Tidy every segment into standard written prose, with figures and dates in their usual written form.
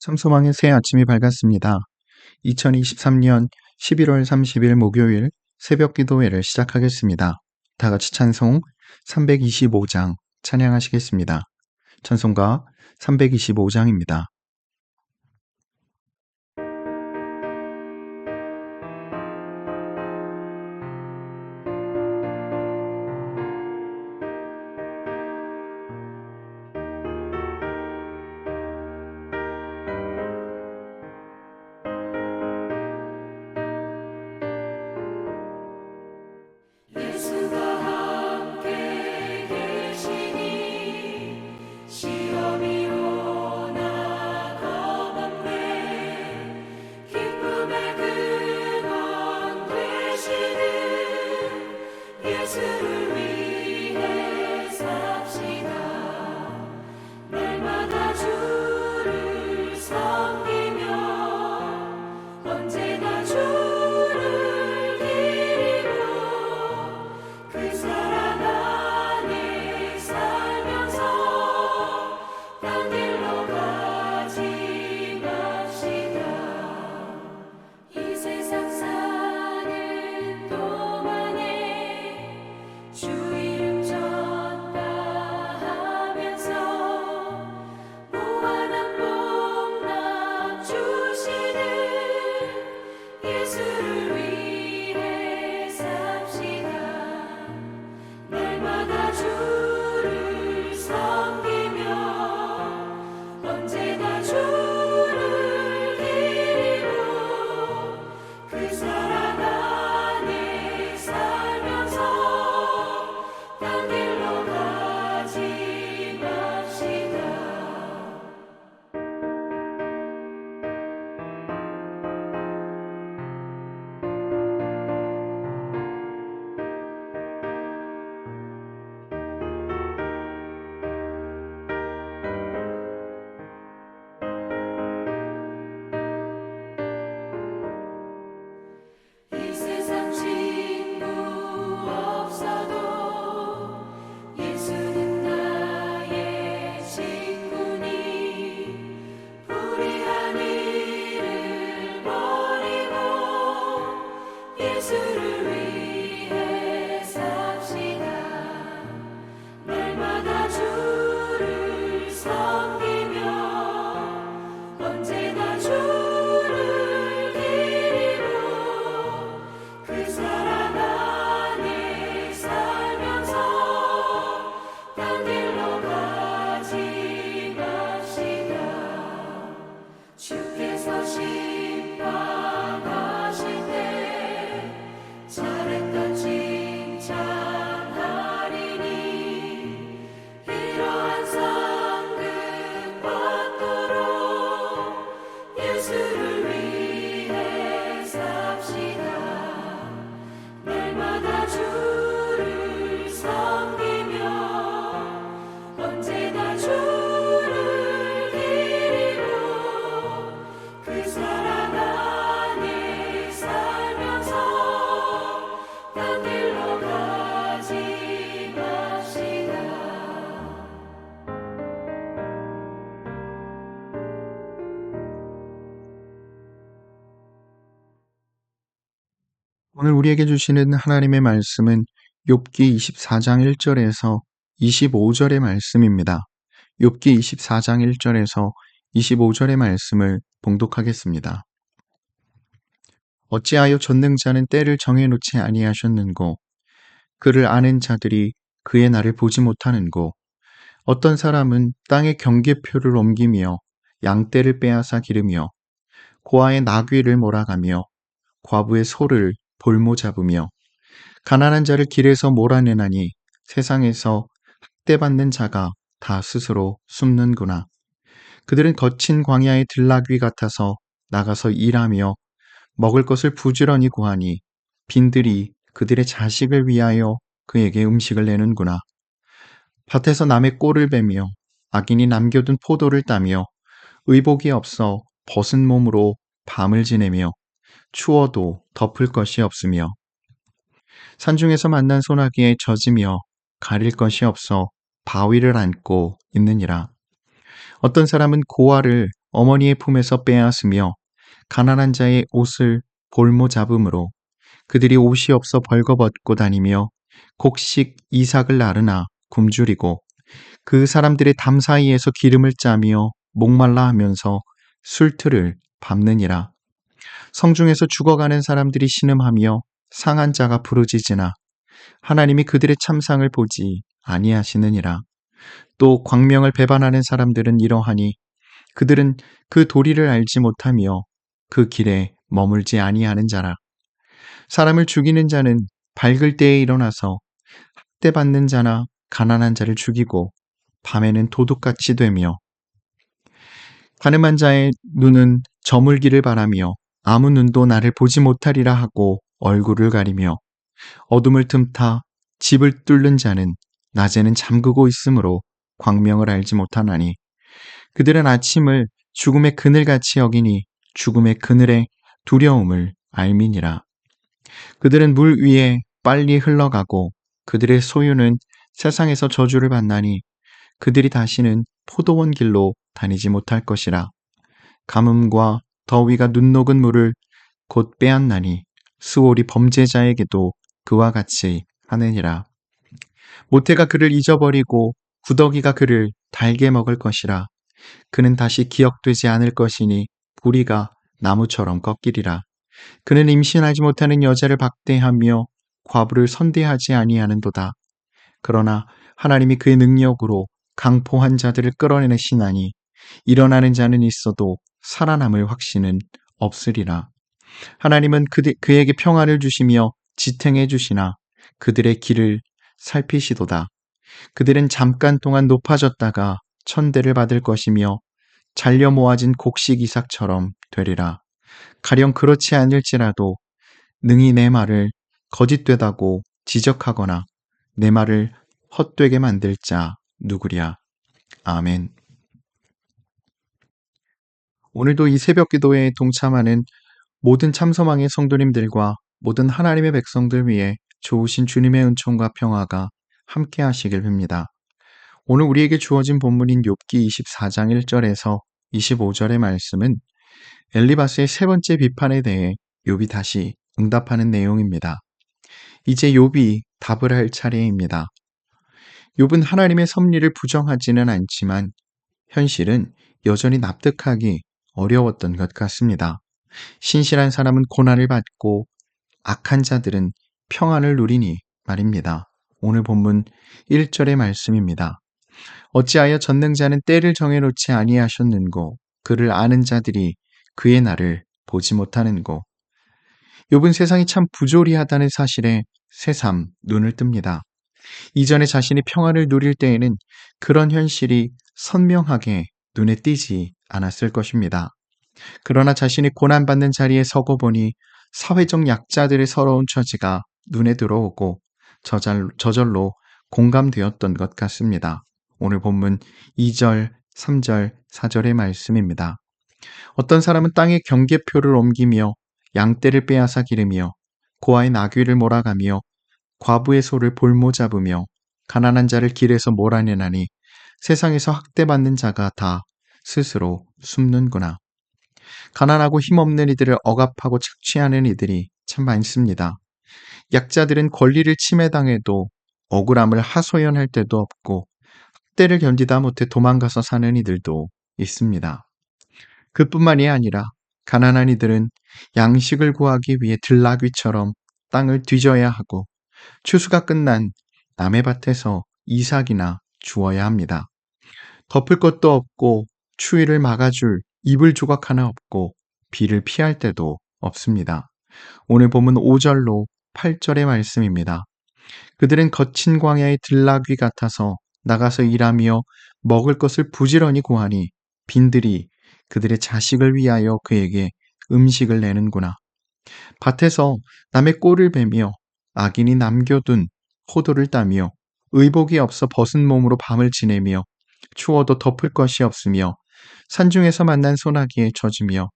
삼소망의 새 아침이 밝았습니다. 2023년 11월 30일 목요일 새벽 기도회를 시작하겠습니다. 다 같이 찬송 325장 찬양하시겠습니다. 찬송가 325장입니다. 오늘 우리에게 주시는 하나님의 말씀은 욥기 24장 1절에서 25절의 말씀입니다. 욥기 24장 1절에서 25절의 말씀을 봉독하겠습니다. 어찌하여 전능자는 때를 정해놓지 아니하셨는고 그를 아는 자들이 그의 날을 보지 못하는고 어떤 사람은 땅의 경계표를 옮기며 양떼를 빼앗아 기르며 고아의 나귀를 몰아가며 과부의 소를 볼모 잡으며 가난한 자를 길에서 몰아내나니 세상에서 학대받는 자가 다 스스로 숨는구나. 그들은 거친 광야의 들나귀 같아서 나가서 일하며 먹을 것을 부지런히 구하니 빈들이 그들의 자식을 위하여 그에게 음식을 내는구나. 밭에서 남의 꼴을 베며 악인이 남겨둔 포도를 따며 의복이 없어 벗은 몸으로 밤을 지내며 추워도 덮을 것이 없으며 산중에서 만난 소나기에 젖으며 가릴 것이 없어 바위를 안고 있느니라. 어떤 사람은 고아를 어머니의 품에서 빼앗으며 가난한 자의 옷을 볼모 잡음으로 그들이 옷이 없어 벌거벗고 다니며 곡식 이삭을 나르나 굶주리고 그 사람들의 담 사이에서 기름을 짜며 목말라 하면서 술틀을 밟느니라. 성중에서 죽어가는 사람들이 신음하며 상한 자가 부르짖으나 하나님이 그들의 참상을 보지 아니하시느니라. 또 광명을 배반하는 사람들은 이러하니 그들은 그 도리를 알지 못하며 그 길에 머물지 아니하는 자라. 사람을 죽이는 자는 밝을 때에 일어나서 학대받는 자나 가난한 자를 죽이고 밤에는 도둑같이 되며 가늠한 자의 눈은 저물기를 바라며 아무 눈도 나를 보지 못하리라 하고 얼굴을 가리며 어둠을 틈타 집을 뚫는 자는 낮에는 잠그고 있으므로 광명을 알지 못하나니 그들은 아침을 죽음의 그늘같이 여기니 죽음의 그늘의 두려움을 알미니라. 그들은 물 위에 빨리 흘러가고 그들의 소유는 세상에서 저주를 받나니 그들이 다시는 포도원 길로 다니지 못할 것이라. 가뭄과 더위가 눈 녹은 물을 곧 빼앗나니 수월이 범죄자에게도 그와 같이 하느니라. 모태가 그를 잊어버리고 구더기가 그를 달게 먹을 것이라. 그는 다시 기억되지 않을 것이니 부리가 나무처럼 꺾이리라. 그는 임신하지 못하는 여자를 박대하며 과부를 선대하지 아니하는도다. 그러나 하나님이 그의 능력으로 강포한 자들을 끌어내시나니 일어나는 자는 있어도 살아남을 확신은 없으리라. 하나님은 그에게 평안을 주시며 지탱해 주시나 그들의 길을 살피시도다. 그들은 잠깐 동안 높아졌다가 천대를 받을 것이며 잘려 모아진 곡식 이삭처럼 되리라. 가령 그렇지 않을지라도 능히 내 말을 거짓되다고 지적하거나 내 말을 헛되게 만들 자 누구랴. 아멘. 오늘도 이 새벽 기도에 동참하는 모든 참서망의 성도님들과 모든 하나님의 백성들 위해 좋으신 주님의 은총과 평화가 함께 하시길 빕니다. 오늘 우리에게 주어진 본문인 욥기 24장 1절에서 25절의 말씀은 엘리바스의 세 번째 비판에 대해 욥이 다시 응답하는 내용입니다. 이제 욥이 답을 할 차례입니다. 욥은 하나님의 섭리를 부정하지는 않지만 현실은 여전히 납득하기 어려웠던 것 같습니다. 신실한 사람은 고난을 받고 악한 자들은 평안을 누리니 말입니다. 오늘 본문 1절의 말씀입니다. 어찌하여 전능자는 때를 정해놓지 아니하셨는고 그를 아는 자들이 그의 날을 보지 못하는고. 욥은 세상이 참 부조리하다는 사실에 새삼 눈을 뜹니다. 이전에 자신이 평안을 누릴 때에는 그런 현실이 선명하게 눈에 띄지 않았을 것입니다. 그러나 자신이 고난받는 자리에 서고 보니 사회적 약자들의 서러운 처지가 눈에 들어오고 저절로 공감되었던 것 같습니다. 오늘 본문 2절, 3절, 4절의 말씀입니다. 어떤 사람은 땅에 경계표를 옮기며 양떼를 빼앗아 기르며 고아의 나귀를 몰아가며 과부의 소를 볼모 잡으며 가난한 자를 길에서 몰아내나니 세상에서 학대받는 자가 다 스스로 숨는구나. 가난하고 힘없는 이들을 억압하고 착취하는 이들이 참 많습니다. 약자들은 권리를 침해당해도 억울함을 하소연할 때도 없고 학대를 견디다 못해 도망가서 사는 이들도 있습니다. 그뿐만이 아니라 가난한 이들은 양식을 구하기 위해 들나귀처럼 땅을 뒤져야 하고 추수가 끝난 남의 밭에서 이삭이나 주워야 합니다. 덮을 것도 없고 추위를 막아줄 이불 조각 하나 없고 비를 피할 때도 없습니다. 오늘 본문 5절로 8절의 말씀입니다. 그들은 거친 광야의 들나귀 같아서 나가서 일하며 먹을 것을 부지런히 구하니 빈들이 그들의 자식을 위하여 그에게 음식을 내는구나. 밭에서 남의 꼴을 베며 악인이 남겨둔 포도를 따며 의복이 없어 벗은 몸으로 밤을 지내며 추워도 덮을 것이 없으며 산중에서 만난 소나기에 젖으며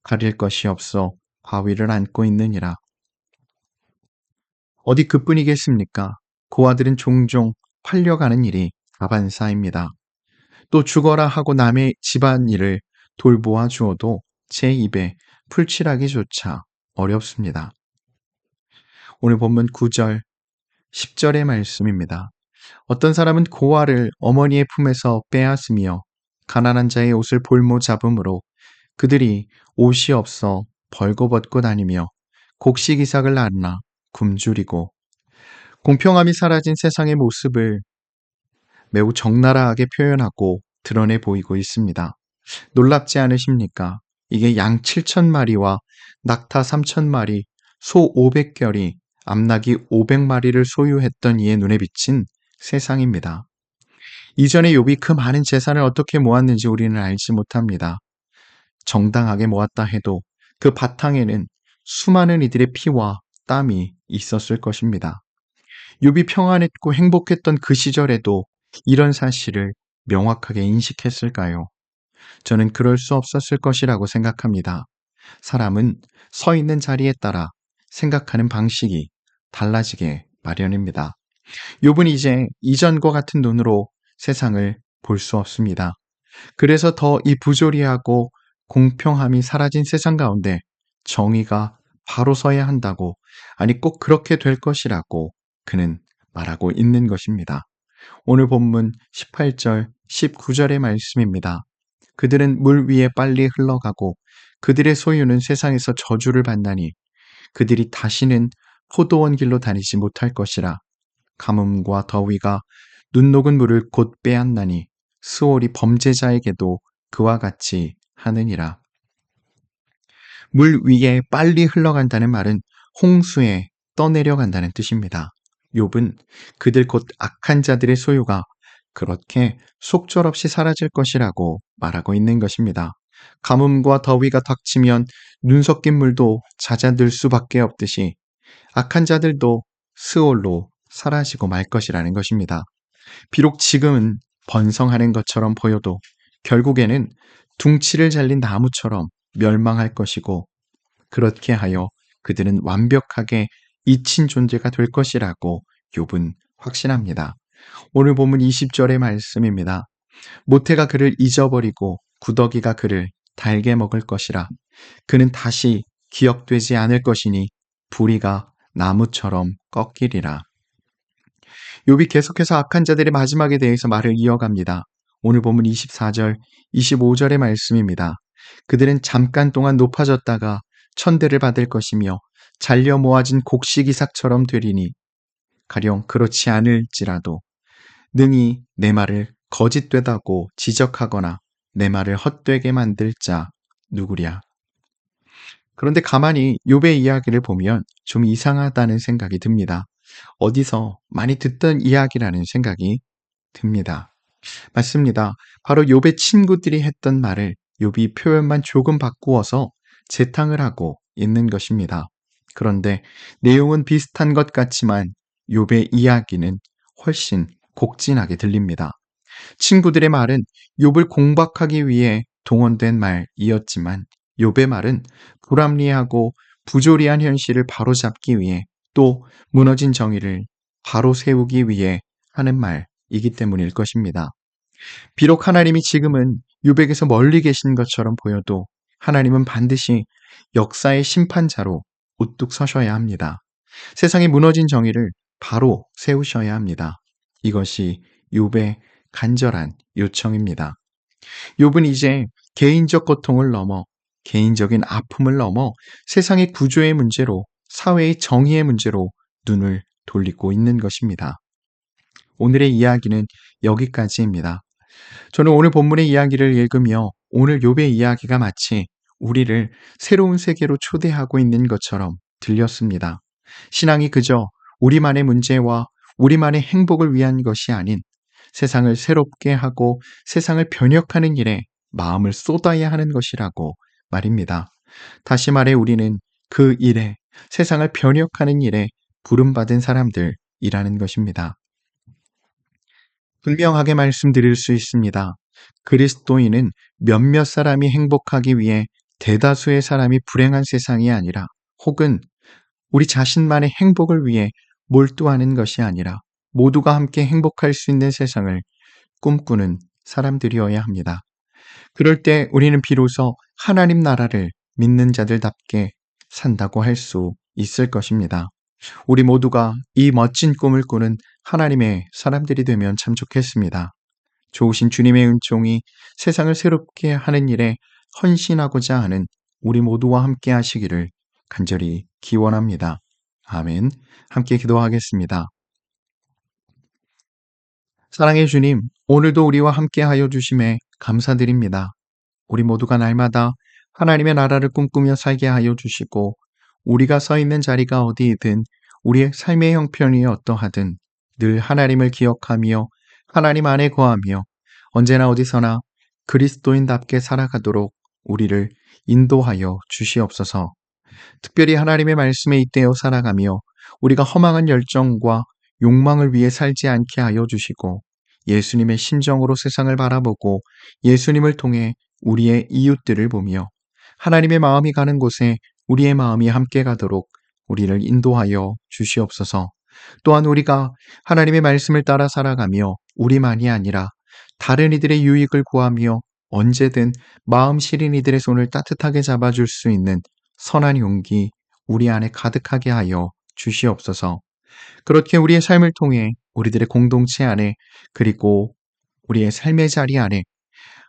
가릴 것이 없어 바위를 안고 있느니라. 어디 그뿐이겠습니까? 고아들은 종종 팔려가는 일이 다반사입니다. 또 죽어라 하고 남의 집안일을 돌보아 주어도 제 입에 풀칠하기조차 어렵습니다. 오늘 본문 9절, 10절의 말씀입니다. 어떤 사람은 고아를 어머니의 품에서 빼앗으며 가난한 자의 옷을 볼모 잡음으로 그들이 옷이 없어 벌거벗고 다니며 곡식이삭을 낳나 굶주리고 공평함이 사라진 세상의 모습을 매우 적나라하게 표현하고 드러내 보이고 있습니다. 놀랍지 않으십니까? 이게 양 7,000마리와 낙타 3,000마리, 소 500결이 암나귀 500마리를 소유했던 이의 눈에 비친 세상입니다. 이전에 욥이 그 많은 재산을 어떻게 모았는지 우리는 알지 못합니다. 정당하게 모았다 해도 그 바탕에는 수많은 이들의 피와 땀이 있었을 것입니다. 욥이 평안했고 행복했던 그 시절에도 이런 사실을 명확하게 인식했을까요? 저는 그럴 수 없었을 것이라고 생각합니다. 사람은 서 있는 자리에 따라 생각하는 방식이 달라지게 마련입니다. 욥은 이제 이전과 같은 눈으로 세상을 볼 수 없습니다. 그래서 더 이 부조리하고 공평함이 사라진 세상 가운데 정의가 바로 서야 한다고, 아니 꼭 그렇게 될 것이라고 그는 말하고 있는 것입니다. 오늘 본문 18절, 19절의 말씀입니다. 그들은 물 위에 빨리 흘러가고 그들의 소유는 세상에서 저주를 받나니 그들이 다시는 포도원 길로 다니지 못할 것이라. 가뭄과 더위가 눈 녹은 물을 곧 빼앗나니 스올이 범죄자에게도 그와 같이 하느니라. 물 위에 빨리 흘러간다는 말은 홍수에 떠내려간다는 뜻입니다. 욥은 그들 곧 악한 자들의 소유가 그렇게 속절없이 사라질 것이라고 말하고 있는 것입니다. 가뭄과 더위가 닥치면 눈 섞인 물도 잦아들 수밖에 없듯이 악한 자들도 스올로 사라지고 말 것이라는 것입니다. 비록 지금은 번성하는 것처럼 보여도 결국에는 둥치를 잘린 나무처럼 멸망할 것이고, 그렇게 하여 그들은 완벽하게 잊힌 존재가 될 것이라고 욥은 확신합니다. 오늘 본문 20절의 말씀입니다. 모태가 그를 잊어버리고 구더기가 그를 달게 먹을 것이라. 그는 다시 기억되지 않을 것이니 부리가 나무처럼 꺾이리라. 욥이 계속해서 악한 자들의 마지막에 대해서 말을 이어갑니다. 오늘 본문 24절, 25절의 말씀입니다. 그들은 잠깐 동안 높아졌다가 천대를 받을 것이며 잘려 모아진 곡식이삭처럼 되리니 가령 그렇지 않을지라도 능히 내 말을 거짓되다고 지적하거나 내 말을 헛되게 만들 자 누구랴. 그런데 가만히 욥의 이야기를 보면 좀 이상하다는 생각이 듭니다. 어디서 많이 듣던 이야기라는 생각이 듭니다. 맞습니다. 바로 욥의 친구들이 했던 말을 욥이 표현만 조금 바꾸어서 재탕을 하고 있는 것입니다. 그런데 내용은 비슷한 것 같지만 욥의 이야기는 훨씬 곡진하게 들립니다. 친구들의 말은 욥을 공박하기 위해 동원된 말이었지만 욥의 말은 불합리하고 부조리한 현실을 바로잡기 위해 또 무너진 정의를 바로 세우기 위해 하는 말이기 때문일 것입니다. 비록 하나님이 지금은 욥에게서 멀리 계신 것처럼 보여도 하나님은 반드시 역사의 심판자로 우뚝 서셔야 합니다. 세상에 무너진 정의를 바로 세우셔야 합니다. 이것이 욥의 간절한 요청입니다. 욥은 이제 개인적 고통을 넘어 개인적인 아픔을 넘어 세상의 구조의 문제로, 사회의 정의의 문제로 눈을 돌리고 있는 것입니다. 오늘의 이야기는 여기까지입니다. 저는 오늘 본문의 이야기를 읽으며 오늘 욥의 이야기가 마치 우리를 새로운 세계로 초대하고 있는 것처럼 들렸습니다. 신앙이 그저 우리만의 문제와 우리만의 행복을 위한 것이 아닌 세상을 새롭게 하고 세상을 변혁하는 일에 마음을 쏟아야 하는 것이라고 말입니다. 다시 말해 우리는 그 일에, 세상을 변혁하는 일에 부름받은 사람들이라는 것입니다. 분명하게 말씀드릴 수 있습니다. 그리스도인은 몇몇 사람이 행복하기 위해 대다수의 사람이 불행한 세상이 아니라, 혹은 우리 자신만의 행복을 위해 몰두하는 것이 아니라 모두가 함께 행복할 수 있는 세상을 꿈꾸는 사람들이어야 합니다. 그럴 때 우리는 비로소 하나님 나라를 믿는 자들답게 산다고 할 수 있을 것입니다. 우리 모두가 이 멋진 꿈을 꾸는 하나님의 사람들이 되면 참 좋겠습니다. 좋으신 주님의 은총이 세상을 새롭게 하는 일에 헌신하고자 하는 우리 모두와 함께 하시기를 간절히 기원합니다. 아멘. 함께 기도하겠습니다. 사랑의 주님, 오늘도 우리와 함께 하여 주심에 감사드립니다. 우리 모두가 날마다 하나님의 나라를 꿈꾸며 살게 하여 주시고, 우리가 서 있는 자리가 어디이든 우리의 삶의 형편이 어떠하든 늘 하나님을 기억하며 하나님 안에 거하며 언제나 어디서나 그리스도인답게 살아가도록 우리를 인도하여 주시옵소서. 특별히 하나님의 말씀에 잇대어 살아가며 우리가 허망한 열정과 욕망을 위해 살지 않게 하여 주시고, 예수님의 심정으로 세상을 바라보고 예수님을 통해 우리의 이웃들을 보며 하나님의 마음이 가는 곳에 우리의 마음이 함께 가도록 우리를 인도하여 주시옵소서. 또한 우리가 하나님의 말씀을 따라 살아가며 우리만이 아니라 다른 이들의 유익을 구하며 언제든 마음 시린 이들의 손을 따뜻하게 잡아줄 수 있는 선한 용기 우리 안에 가득하게 하여 주시옵소서. 그렇게 우리의 삶을 통해 우리들의 공동체 안에, 그리고 우리의 삶의 자리 안에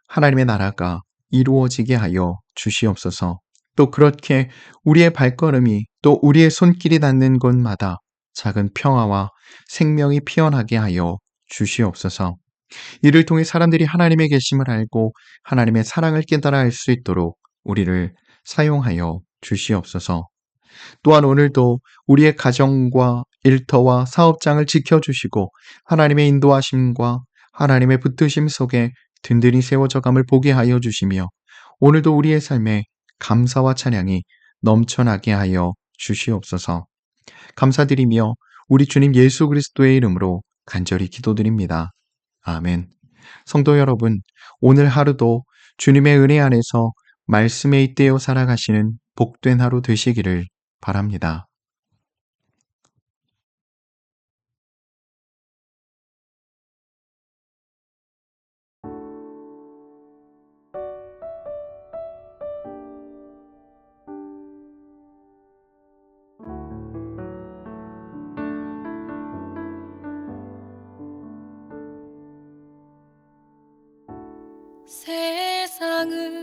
하나님의 나라가 이루어지게 하여 주시옵소서. 또 그렇게 우리의 발걸음이, 또 우리의 손길이 닿는 곳마다 작은 평화와 생명이 피어나게 하여 주시옵소서. 이를 통해 사람들이 하나님의 계심을 알고 하나님의 사랑을 깨달아 알 수 있도록 우리를 사용하여 주시옵소서. 또한 오늘도 우리의 가정과 일터와 사업장을 지켜주시고 하나님의 인도하심과 하나님의 붙드심 속에 든든히 세워져 감을 보게 하여 주시며, 오늘도 우리의 삶에 감사와 찬양이 넘쳐나게 하여 주시옵소서. 감사드리며 우리 주님 예수 그리스도의 이름으로 간절히 기도드립니다. 아멘. 성도 여러분, 오늘 하루도 주님의 은혜 안에서 말씀에 잇대어 살아가시는 복된 하루 되시기를 바랍니다. 세상을